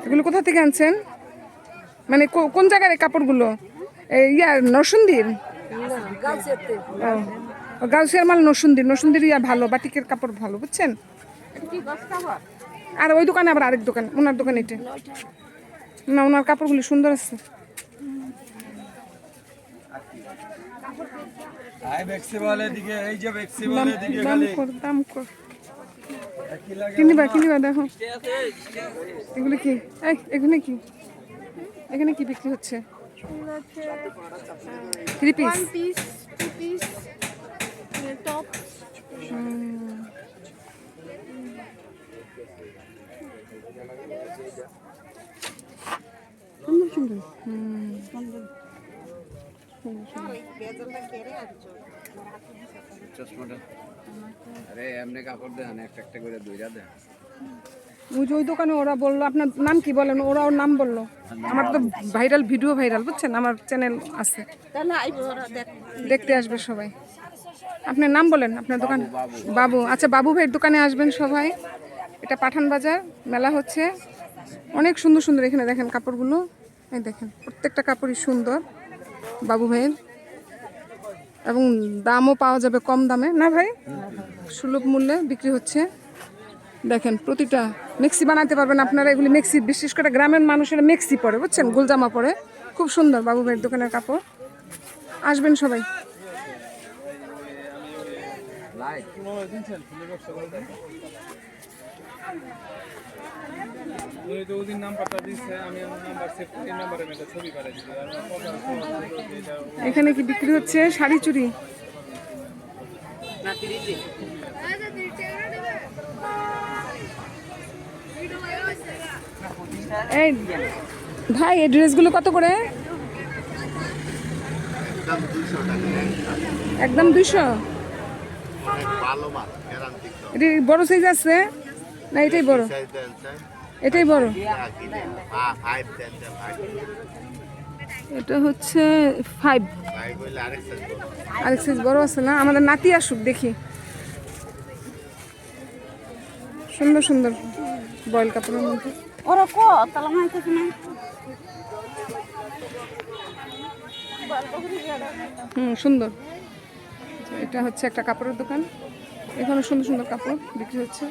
এগুলো কোথা থেকে আনছেন? মানে কোন জায়গার এই কাপড়গুলো? নরসিংদীর? গাউসিয়ার মাল নরসিংদীর ভালো, বাটিকের কাপড় ভালো, বুঝছেন? আর ওই দোকানে আবার আরেক দোকান, ওনার দোকান এটা না, ওনার কাপড়গুলি সুন্দর আছে। দাম কর কিনিবা দেখো এগুলি কি, এখানে কি বিক্রি হচ্ছে? 3 পিস, 1 পিস, 2 পিস, টপ। সুন্দর। ওই দোকানে ওরা বললো, আপনার নাম কি বলেন? ওরা ওর নাম বললো। আমার তো ভিডিও ভাইরাল, বুঝছেন? আমার চ্যানেল আছে, দেখতে আসবে সবাই। আপনার নাম বলেন, আপনার দোকান? বাবু। আচ্ছা, বাবু ভাইয়ের দোকানে আসবেন সবাই। এটা পাঠান বাজার মেলা হচ্ছে, অনেক সুন্দর সুন্দর। এখানে দেখেন কাপড়গুলো, এই দেখেন প্রত্যেকটা কাপড়ই সুন্দর বাবু ভাইয়ের, এবং দামও পাওয়া যাবে কম দামে, না ভাই? সুলভ মূল্যে বিক্রি হচ্ছে। দেখেন প্রতিটা মেক্সি বানাতে পারবেন আপনারা। এগুলি মেক্সি, বিশেষ করে গ্রামের মানুষেরা মেক্সি পরে, বুঝছেন? গোলজামা পরে, খুব সুন্দর বাবু ভাইয়ের দোকানের কাপড়। আসবেন সবাই। এখানে কি বিক্রি হচ্ছে? শাড়ি চুড়ি। এই ভাই, এই ড্রেসগুলো কত করে? একদম 200। এটি বড় সাইজ আছে না? এটাই বড়, এটাই বড়। এটা হচ্ছে 5। আরেক সাইজ বড় আছে না? আমাদের নাতি আসুক, দেখি। সুন্দর সুন্দর বয়েল কাপড়ের মধ্যে। সুন্দর। এটা হচ্ছে একটা কাপড়ের দোকান, এখানে সুন্দর সুন্দর কাপড় বিক্রি হচ্ছে।